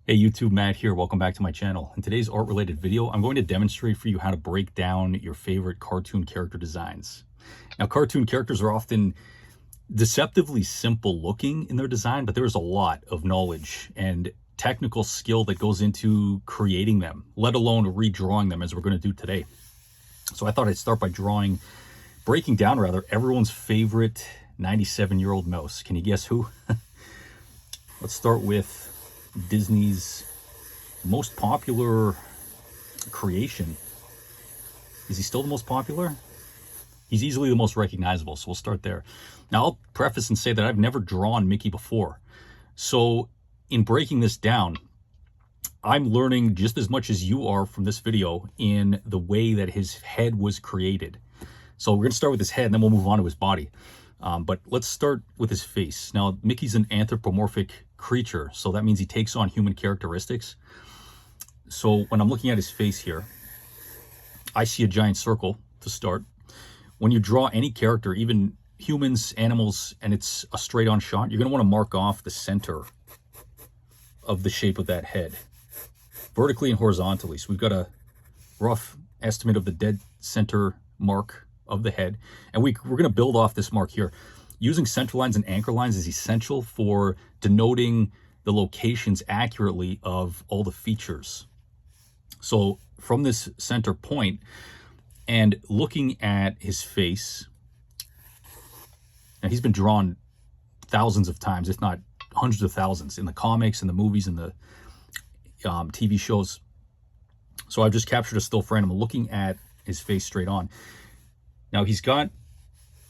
Hey YouTube, Matt here. Welcome back to my channel. In today's art related video, I'm going to demonstrate for you how to break down your favorite cartoon character designs. Now, cartoon characters are often deceptively simple looking in their design, but there's a lot of knowledge and technical skill that goes into creating them, let alone redrawing them as we're going to do today. So I thought I'd start by breaking down everyone's favorite 97-year-old mouse. Can you guess who? Let's start with Disney's most popular creation. Is he still the most popular? He's easily the most recognizable, so we'll start there. Now, I'll preface and say that I've never drawn Mickey before. So in breaking this down, I'm learning just as much as you are from this video in the way that his head was created. So we're going to start with his head, and then we'll move on to his body. But let's start with his face. Now, Mickey's an anthropomorphic creature, so that means he takes on human characteristics. So when I'm looking at his face here, I see a giant circle to start. When you draw any character, even humans, animals, and it's a straight on shot, you're going to want to mark off the center of the shape of that head, vertically and horizontally. So we've got a rough estimate of the dead center mark of the head, and we're going to build off this mark here. Using center lines and anchor lines is essential for denoting the locations accurately of all the features. So from this center point and looking at his face, and he's been drawn thousands of times, if not hundreds of thousands, in the comics and the movies and the TV shows. So I've just captured a still frame. I'm looking at his face straight on. Now he's got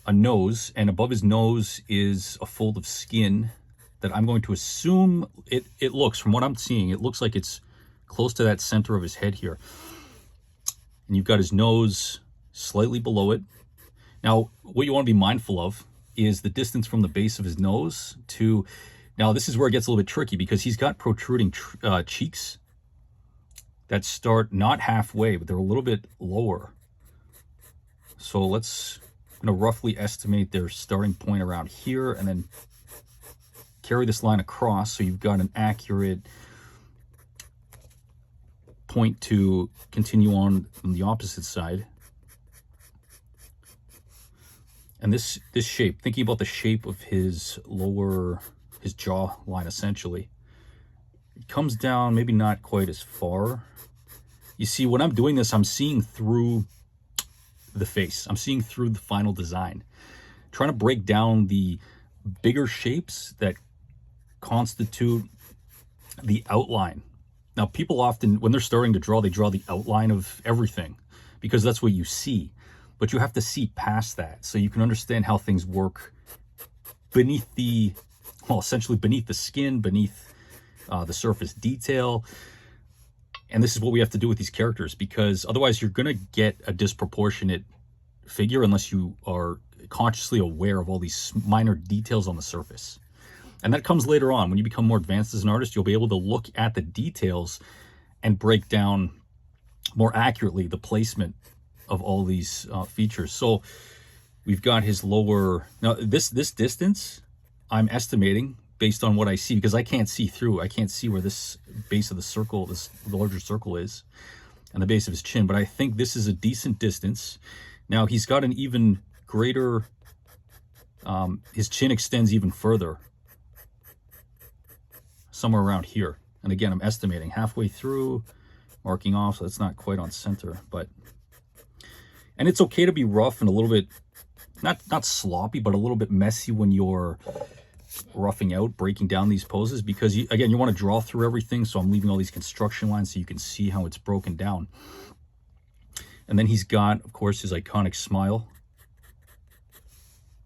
a nose, and above his nose is a fold of skin that I'm going to assume it looks, from what I'm seeing, it looks like it's close to that center of his head here. And you've got his nose slightly below it. Now, what you want to be mindful of is the distance from the base of his nose to, now this is where it gets a little bit tricky because he's got protruding cheeks that start not halfway, but they're a little bit lower. So let's roughly estimate their starting point around here and then carry this line across so you've got an accurate point to continue on the opposite side. And this shape, thinking about the shape of his jaw line, essentially, it comes down maybe not quite as far. You see, when I'm doing this, I'm seeing through the face. I'm seeing through the final design, trying to break down the bigger shapes that constitute the outline. Now, people often, when they're starting to draw, they draw the outline of everything because that's what you see, but you have to see past that so you can understand how things work beneath the, well, essentially beneath the skin, beneath the surface detail. And this is what we have to do with these characters, because otherwise you're going to get a disproportionate figure unless you are consciously aware of all these minor details on the surface. And that comes later on. When you become more advanced as an artist, you'll be able to look at the details and break down more accurately the placement of all these features. So we've got his lower, now this distance I'm estimating based on what I see, because I can't see through. I can't see where this base of the circle, the larger circle is, and the base of his chin, but I think this is a decent distance. Now he's got an even greater, his chin extends even further, somewhere around here. And again, I'm estimating halfway through, marking off, so it's not quite on center, but, and it's okay to be rough and a little bit, not sloppy, but a little bit messy when you're roughing out, breaking down these poses, because you want to draw through everything. So I'm leaving all these construction lines so you can see how it's broken down. And then he's got, of course, his iconic smile.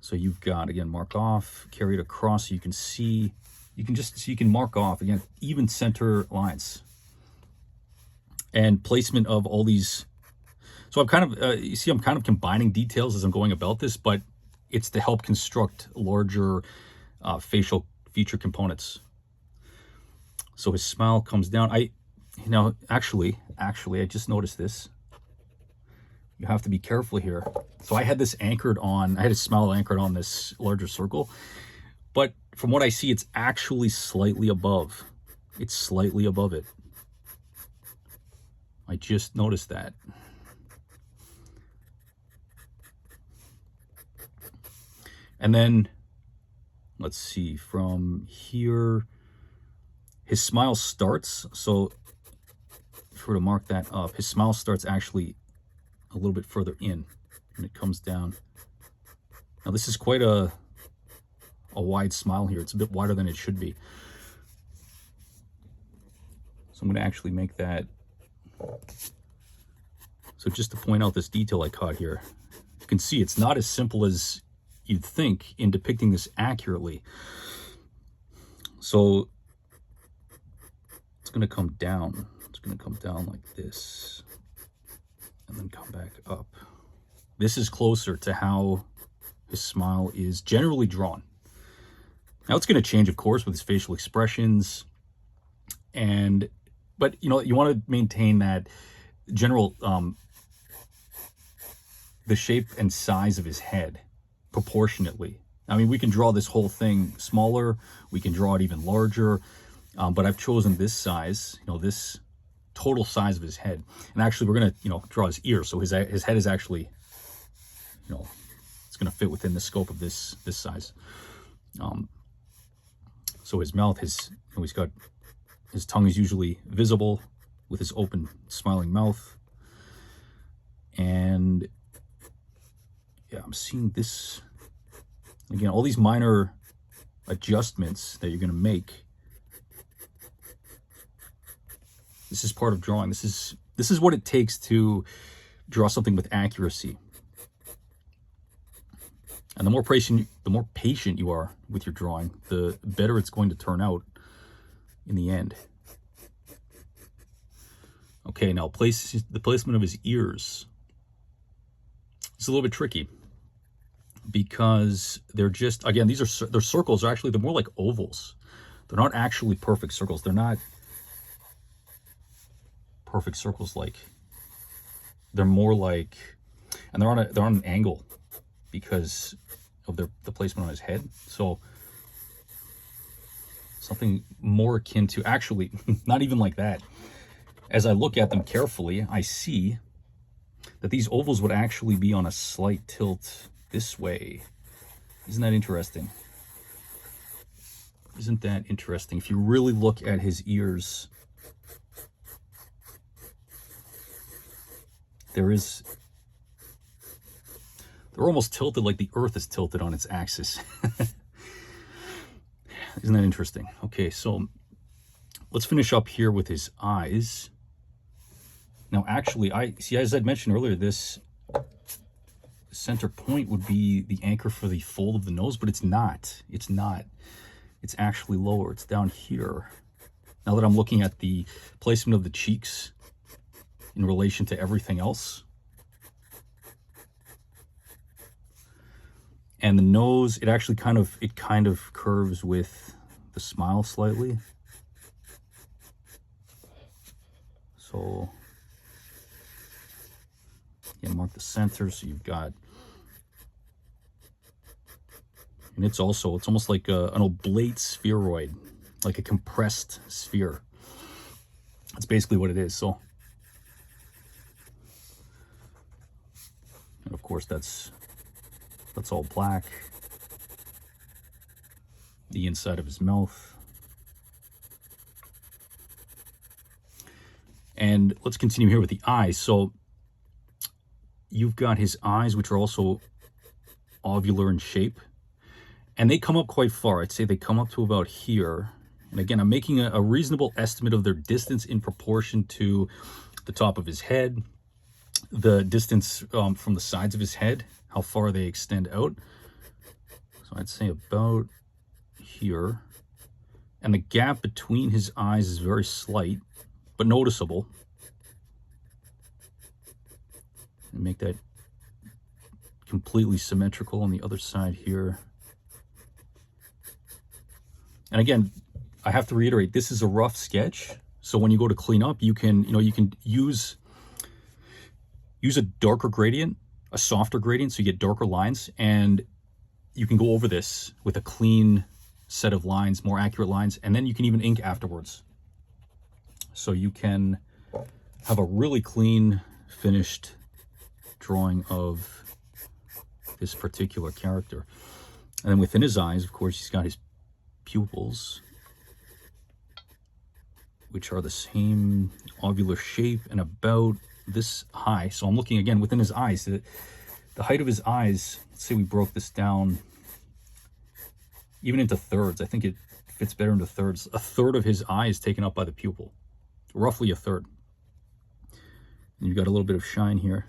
So you've got, again, mark off, carry it across so you can see, you can mark off, again, even center lines and placement of all these. So I'm kind of, you see, I'm kind of combining details as I'm going about this, but it's to help construct larger facial feature components. So his smile comes down. Actually, I just noticed this. You have to be careful here. So I had this anchored on, I had his smile anchored on this larger circle, but from what I see, it's actually slightly above It's slightly above it. I just noticed that. And then, let's see, from here, his smile starts. So if we were to mark that up, his smile starts actually a little bit further in, and it comes down. Now this is quite a wide smile here. It's a bit wider than it should be. So I'm going to actually make that. So just to point out this detail I caught here, you can see it's not as simple as you'd think in depicting this accurately. So it's going to come down. It's going to come down like this and then come back up. This is closer to how his smile is generally drawn. Now it's going to change, of course, with his facial expressions, but you know, you want to maintain that general the shape and size of his head proportionately. I mean, we can draw this whole thing smaller, we can draw it even larger, but I've chosen this size, you know, this total size of his head. And actually we're going to, you know, draw his ear, so his head is actually, you know, it's going to fit within the scope of this size. So his mouth, you know, he's got, his tongue is usually visible with his open smiling mouth. And yeah, I'm seeing this again, all these minor adjustments that you're going to make. This is part of drawing. This is what it takes to draw something with accuracy. And the more patient you are with your drawing, the better it's going to turn out in the end. Okay, now the placement of his ears. It's a little bit tricky because they're just, again, they're circles. They're more like ovals. They're not actually perfect circles. They're not perfect circles, like they're more like, and they're on an angle because of the placement on his head. So something more akin to, actually not even like that. As I look at them carefully, I see that these ovals would actually be on a slight tilt this way. Isn't that interesting? Isn't that interesting? If you really look at his ears, they're almost tilted like the earth is tilted on its axis. Isn't that interesting? Okay, so let's finish up here with his eyes. Now, actually, as I'd mentioned earlier, this center point would be the anchor for the fold of the nose, but it's not. It's not. It's actually lower. It's down here. Now that I'm looking at the placement of the cheeks in relation to everything else, and the nose, it actually kind of curves with the smile slightly. So yeah, mark the center. So you've got, and it's almost like an oblate spheroid, like a compressed sphere. That's basically what it is. So, and of course that's all black. The inside of his mouth. And let's continue here with the eyes. So you've got his eyes, which are also ovular in shape, and they come up quite far. I'd say they come up to about here. And again, I'm making a reasonable estimate of their distance in proportion to the top of his head, the distance from the sides of his head, how far they extend out. So I'd say about here. And the gap between his eyes is very slight, but noticeable. And make that completely symmetrical on the other side here. And again, I have to reiterate, this is a rough sketch. So when you go to clean up, you can use a darker gradient, a softer gradient, so you get darker lines, and you can go over this with a clean set of lines, more accurate lines, and then you can even ink afterwards. So you can have a really clean, finished drawing of this particular character. And then within his eyes, of course, he's got his pupils, which are the same ovular shape and about this high. So I'm looking again within his eyes. The height of his eyes, let's say we broke this down even into thirds. I think it fits better into thirds. A third of his eye is taken up by the pupil, roughly a third. And you've got a little bit of shine here.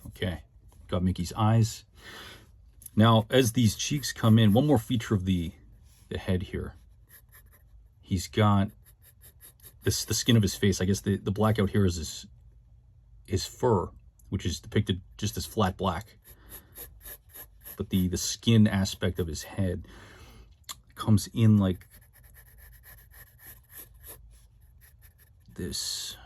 Okay, got Mickey's eyes. Now, as these cheeks come in, one more feature of the head here. He's got this, the skin of his face. I guess the blackout here is his fur, which is depicted just as flat black. But the skin aspect of his head comes in like this.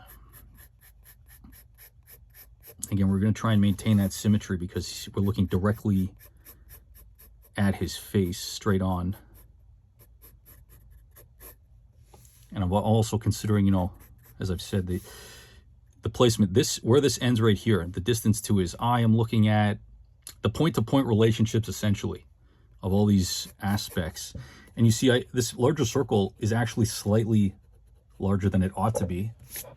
Again, we're going to try and maintain that symmetry because we're looking directly at his face, straight on. And I'm also considering, you know, as I've said, the placement, where this ends right here, the distance to his eye. I'm looking at the point-to-point relationships, essentially, of all these aspects. And you see, this larger circle is actually slightly larger than it ought to be.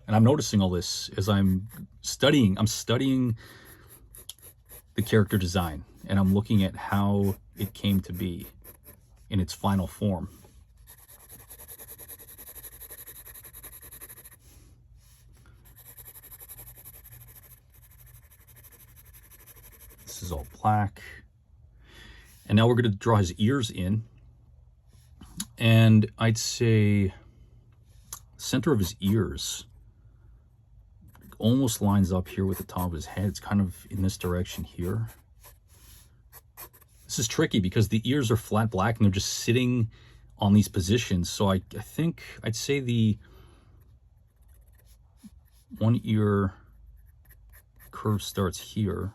And I'm noticing all this as I'm studying the character design, and I'm looking at how it came to be in its final form. This is all black. And now we're going to draw his ears in. And I'd say center of his ears almost lines up here with the top of his head. It's kind of in this direction here. This is tricky because the ears are flat black and they're just sitting on these positions. So I think I'd say the one ear curve starts here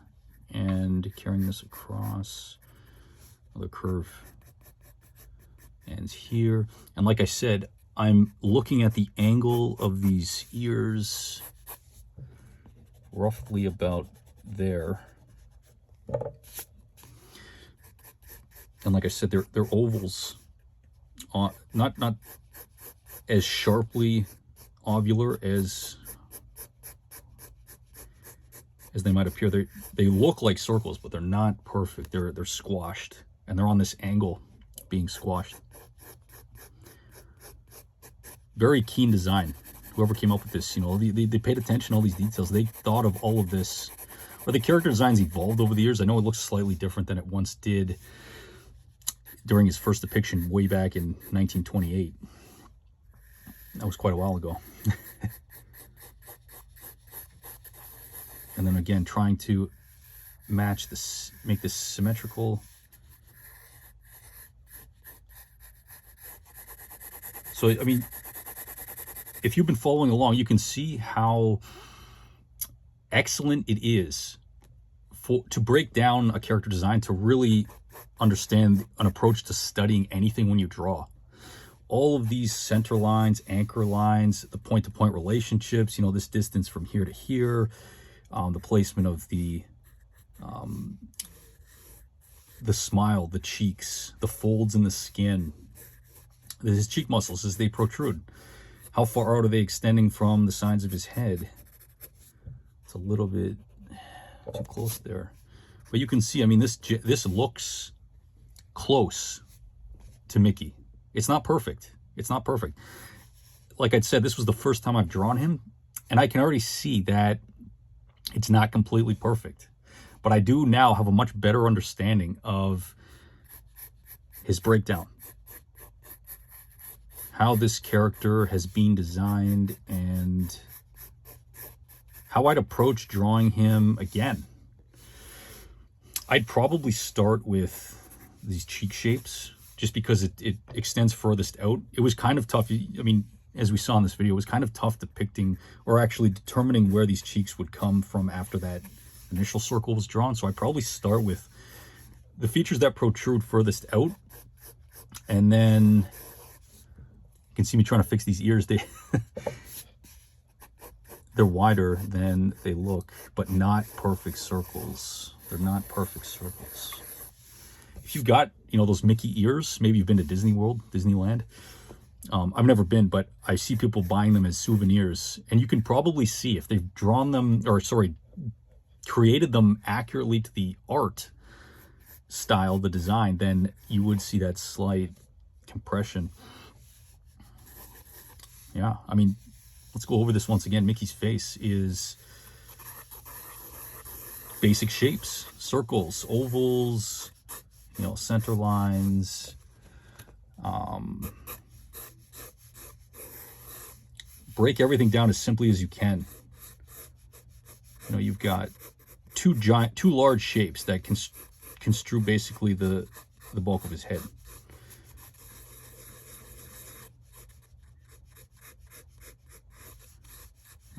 and carrying this across. Another curve ends here. And like I said, I'm looking at the angle of these ears roughly about there. And like I said, they're ovals, not as sharply ovular as they might appear. They look like circles, but they're not perfect. They're squashed, and they're on this angle, being squashed. Very keen design. Whoever came up with this, you know, they paid attention to all these details. They thought of all of this. Or the character designs evolved over the years. I know it looks slightly different than it once did during his first depiction way back in 1928. That was quite a while ago. And then again, trying to match this, make this symmetrical. So, I mean, if you've been following along, you can see how excellent it is to break down a character design, to really understand an approach to studying anything when you draw. All of these center lines, anchor lines, the point-to-point relationships, you know, this distance from here to here, the placement of the smile, the cheeks, the folds in the skin, his cheek muscles as they protrude. How far out are they extending from the sides of his head? It's a little bit too close there. But you can see, I mean, this looks close to Mickey. It's not perfect. It's not perfect. Like I'd said, this was the first time I've drawn him, and I can already see that it's not completely perfect. But I do now have a much better understanding of his breakdown, how this character has been designed, and how I'd approach drawing him again. I'd probably start with these cheek shapes just because it extends furthest out. It was kind of tough. I mean, as we saw in this video, it was kind of tough depicting or actually determining where these cheeks would come from after that initial circle was drawn. So I'd probably start with the features that protrude furthest out And then you can see me trying to fix these ears. They're wider than they look, but not perfect circles. They're not perfect circles. If you've got, you know, those Mickey ears, maybe you've been to Disney World, Disneyland. I've never been, but I see people buying them as souvenirs, and you can probably see if they've drawn them, or sorry, created them accurately to the art style, the design, then you would see that slight compression. Yeah, I mean, let's go over this once again. Mickey's face is basic shapes, circles, ovals, you know, center lines. Break everything down as simply as you can. You know, you've got two large shapes that construe basically the bulk of his head.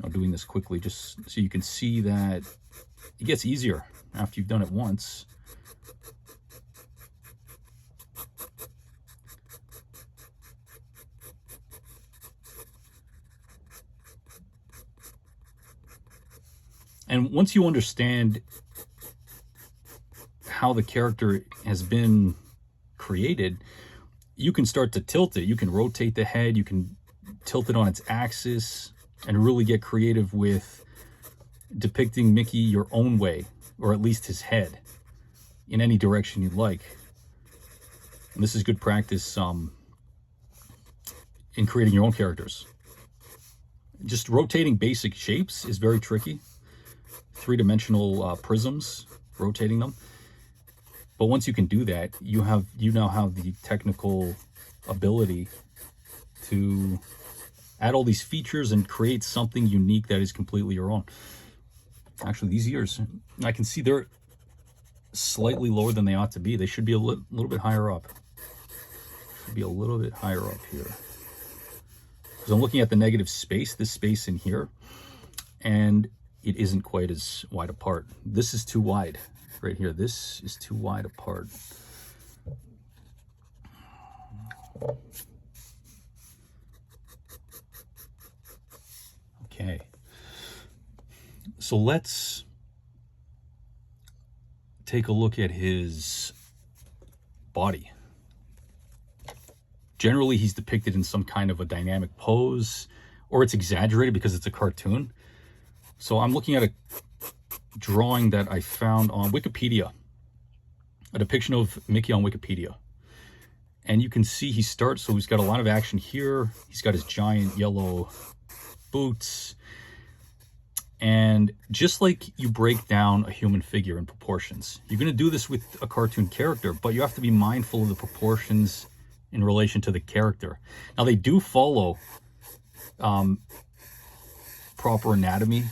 I'm doing this quickly just so you can see that it gets easier after you've done it once. And once you understand how the character has been created, you can start to tilt it. You can rotate the head, you can tilt it on its axis, and really get creative with depicting Mickey your own way, or at least his head, in any direction you'd like. And this is good practice in creating your own characters. Just rotating basic shapes is very tricky. Three-dimensional prisms, rotating them. But once you can do that, you now have the technical ability to add all these features and create something unique that is completely your own. Actually, these ears, I can see they're slightly lower than they ought to be. They should be a little bit higher up. Should be a little bit higher up here. Because I'm looking at the negative space, this space in here, and it isn't quite as wide apart. This is too wide right here. This is too wide apart. Okay. So let's take a look at his body. Generally, he's depicted in some kind of a dynamic pose, or it's exaggerated because it's a cartoon. So I'm looking at a drawing that I found on Wikipedia, a depiction of Mickey on Wikipedia. And you can see he starts, so he's got a lot of action here. He's got his giant yellow boots. And just like you break down a human figure in proportions, you're going to do this with a cartoon character, but you have to be mindful of the proportions in relation to the character. Now, they do follow proper anatomy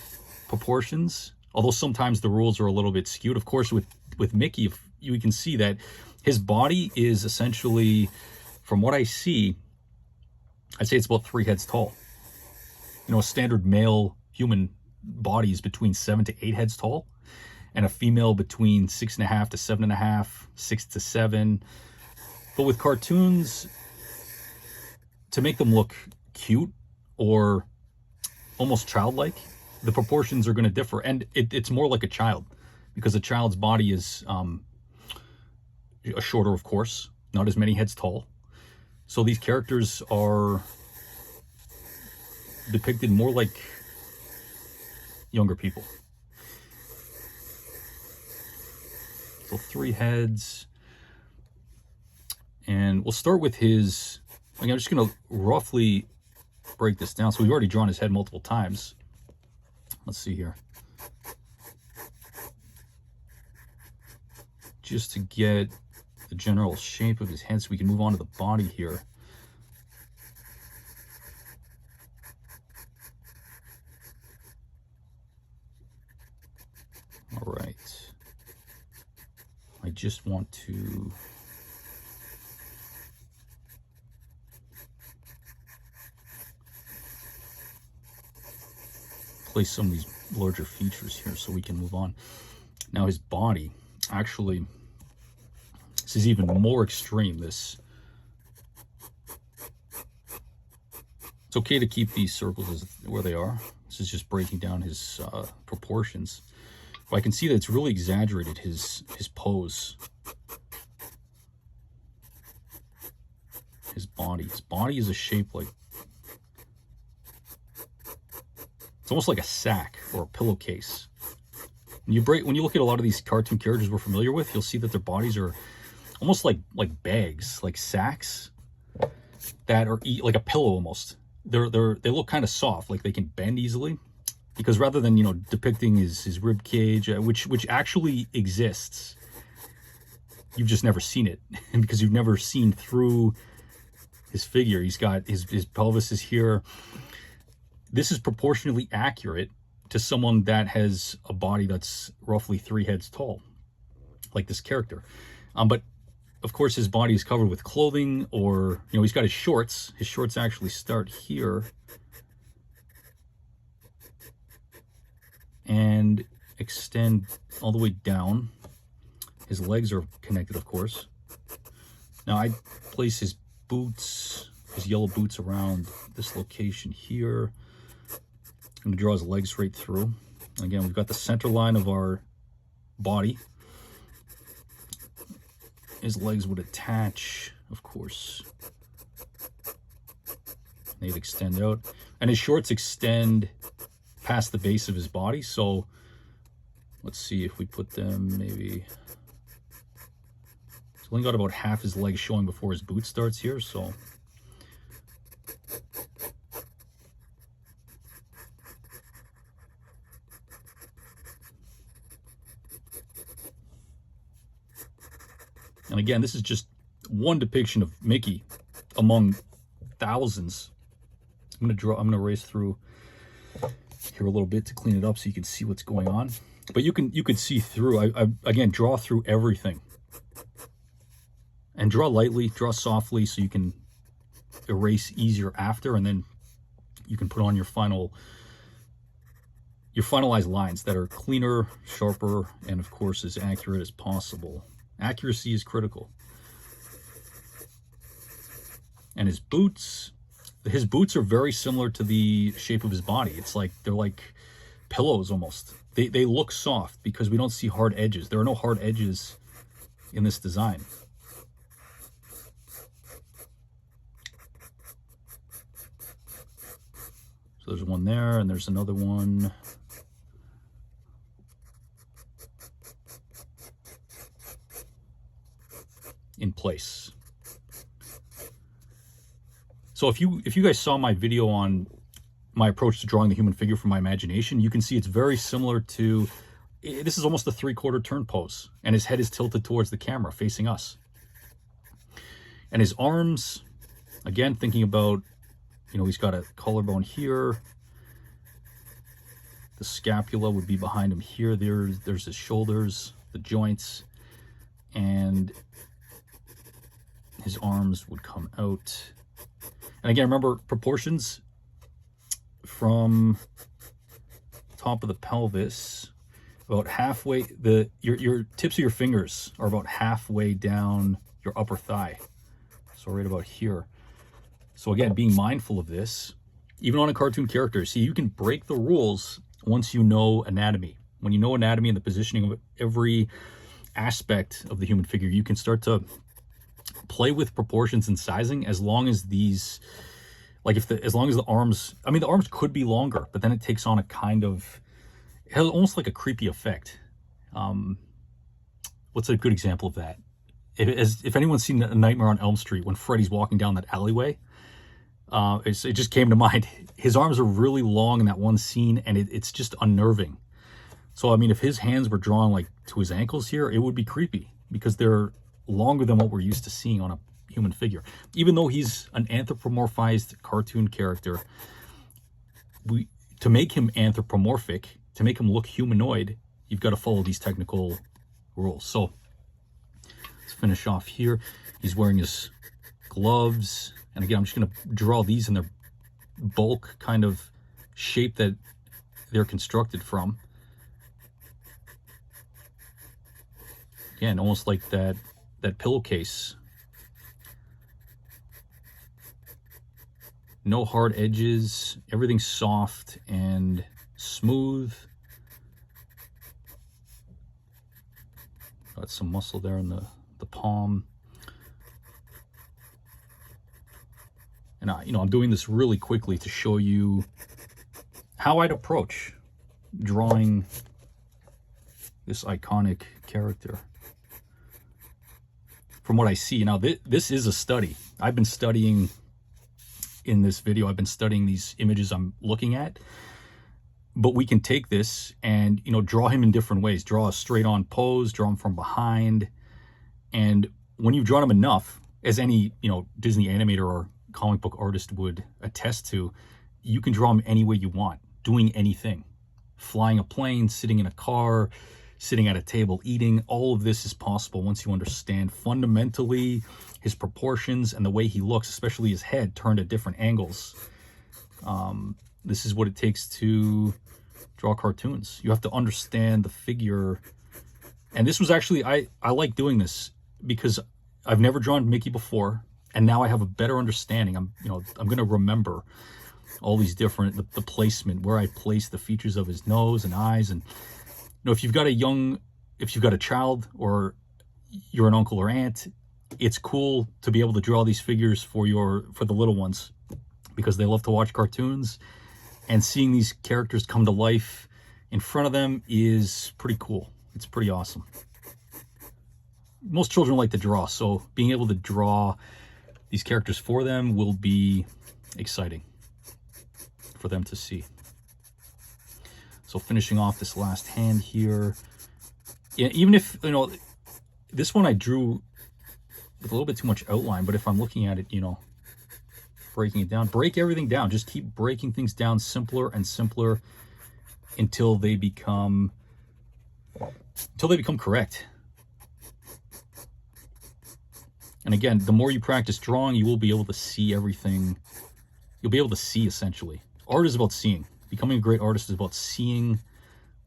proportions, although sometimes the rules are a little bit skewed. Of course, with Mickey, you can see that his body is essentially, from what I see, I'd say it's about 3 heads tall. You know, a standard male human body is between 7 to 8 heads tall, and a female between 6.5 to 7.5, 6 to 7. But with cartoons, to make them look cute or almost childlike, the proportions are going to differ, and it's more like a child, because a child's body is shorter, of course, not as many heads tall. So these characters are depicted more like younger people. So 3 heads. And we'll start with his, I'm just going to roughly break this down. So we've already drawn his head multiple times. Let's see here. Just to get the general shape of his head so we can move on to the body here. All right. I just want to place some of these larger features here so we can move on. Now his body, actually, this is even more extreme, this It's okay to keep these circles where they are. This is just breaking down his proportions. But I can see that it's really exaggerated his pose. His body. His body is a shape like... It's almost like a sack or a pillowcase. When you look at a lot of these cartoon characters we're familiar with, you'll see that their bodies are almost like bags, like sacks that are like a pillow almost. They look kind of soft, like they can bend easily, because rather than, you know, depicting his rib cage, which actually exists, you've just never seen it because you've never seen through his figure. He's got his pelvis is here. This is proportionally accurate to someone that has a body that's roughly 3 heads tall, like this character. But of course, his body is covered with clothing, or, you know, he's got his shorts. His shorts actually start here and extend all the way down. His legs are connected, of course. Now, I place his boots, his yellow boots, around this location here. I'm going to draw his legs straight through. Again, we've got the center line of our body. His legs would attach, of course. They'd extend out. And his shorts extend past the base of his body. So let's see if we put them maybe... He's only got about half his legs showing before his boot starts here, so... And again, this is just one depiction of Mickey among thousands. I'm gonna race through here a little bit to clean it up so you can see what's going on. But you can see through. I again draw through everything. And draw lightly, draw softly, so you can erase easier after, and then you can put on your finalized lines that are cleaner, sharper, and of course as accurate as possible. Accuracy is critical. And his boots are very similar to the shape of his body. It's like they're like pillows almost. They look soft because we don't see hard edges. There are no hard edges in this design. So there's one there, and there's another one. In place. So if you guys saw my video on my approach to drawing the human figure from my imagination, you can see it's very similar to, this is almost a 3/4 turn pose, and his head is tilted towards the camera facing us. And his arms, again, thinking about, you know, he's got a collarbone here. The scapula would be behind him here. There's his shoulders, the joints, and his arms would come out. And again, remember, proportions from top of the pelvis, about halfway, your tips of your fingers are about halfway down your upper thigh. So right about here. So again, being mindful of this, even on a cartoon character, see, you can break the rules once you know anatomy. When you know anatomy and the positioning of every aspect of the human figure, you can start to play with proportions and sizing, as long as these, like as long as the arms, I mean, the arms could be longer, but then it takes on a kind of, it has almost like a creepy effect. What's a good example of that? If anyone's seen A Nightmare on Elm Street, when Freddy's walking down that alleyway, it just came to mind. His arms are really long in that one scene, and it's just unnerving. So, I mean, if his hands were drawn like to his ankles here, it would be creepy, because they're longer than what we're used to seeing on a human figure. Even though he's an anthropomorphized cartoon character, to make him anthropomorphic, to make him look humanoid, you've got to follow these technical rules. So let's finish off here. He's wearing his gloves, and again, I'm just going to draw these in their bulk kind of shape that they're constructed from. Again, almost like that pillowcase. No hard edges. Everything's soft and smooth. Got some muscle there in the palm. And I'm doing this really quickly to show you how I'd approach drawing this iconic character from what I see. Now, this is a study. I've been studying in this video. I've been studying these images I'm looking at. But we can take this and, draw him in different ways. Draw a straight-on pose, draw him from behind. And when you've drawn him enough, as any, Disney animator or comic book artist would attest to, you can draw him any way you want, doing anything. Flying a plane, sitting in a car, sitting at a table, eating. All of this is possible once you understand fundamentally his proportions and the way he looks, especially his head turned at different angles. This is what it takes to draw cartoons. You have to understand the figure. And this was actually, I like doing this because I've never drawn Mickey before. And now I have a better understanding. I'm going to remember all these different, the placement, where I place the features of his nose and eyes. And, if you've got a child or you're an uncle or aunt, it's cool to be able to draw these figures for the little ones because they love to watch cartoons. And seeing these characters come to life in front of them is pretty cool. It's pretty awesome. Most children like to draw, so being able to draw these characters for them will be exciting for them to see. So finishing off this last hand here. Yeah, even if, this one I drew with a little bit too much outline, but if I'm looking at it, breaking it down, break everything down. Just keep breaking things down simpler and simpler until they become correct. And again, the more you practice drawing, you will be able to see everything. You'll be able to see, essentially. Art is about seeing. Becoming a great artist is about seeing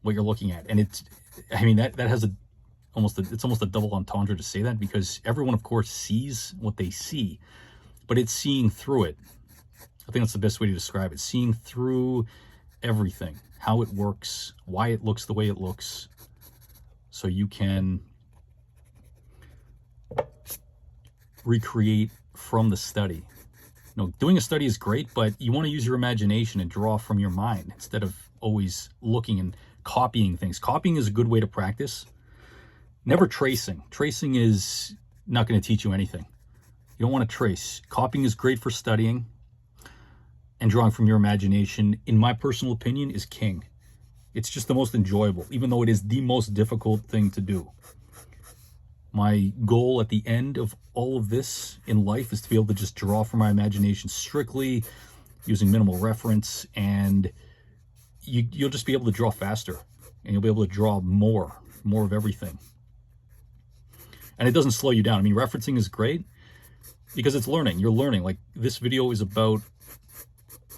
what you're looking at. And that has it's almost a double entendre to say that, because everyone, of course, sees what they see, but it's seeing through it. I think that's the best way to describe it. Seeing through everything, how it works, why it looks the way it looks, so you can recreate from the study. Doing a study is great, but you want to use your imagination and draw from your mind instead of always looking and copying things. Copying is a good way to practice. Never tracing. Tracing is not going to teach you anything. You don't want to trace. Copying is great for studying, and drawing from your imagination, in my personal opinion, is king. It's just the most enjoyable, even though it is the most difficult thing to do. My goal at the end of all of this in life is to be able to just draw from my imagination strictly, using minimal reference, and you'll just be able to draw faster, and you'll be able to draw more of everything. And it doesn't slow you down. Referencing is great because it's learning. You're learning. Like, this video is about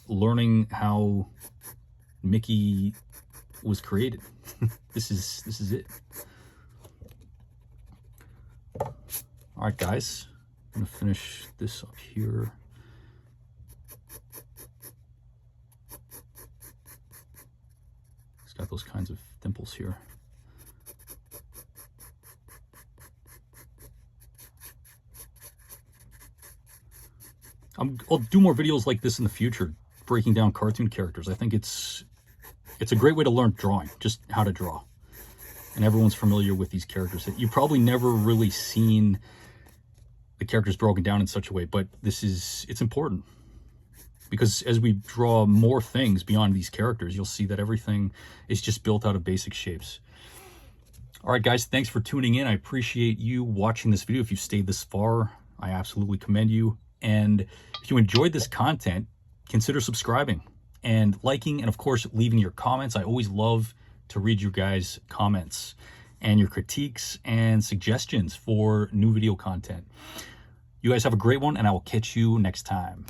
learning how Mickey was created. This is it. All right, guys, I'm gonna finish this up here. It's got those kinds of dimples here. I'll do more videos like this in the future, breaking down cartoon characters. I think it's a great way to learn drawing, just how to draw. And everyone's familiar with these characters. You've probably never really seen the characters broken down in such a way, but it's important. Because as we draw more things beyond these characters, you'll see that everything is just built out of basic shapes. All right, guys, thanks for tuning in. I appreciate you watching this video. If you stayed this far, I absolutely commend you. And if you enjoyed this content, consider subscribing and liking, and of course, leaving your comments. I always love to read your guys' comments and your critiques and suggestions for new video content. You guys have a great one, and I will catch you next time.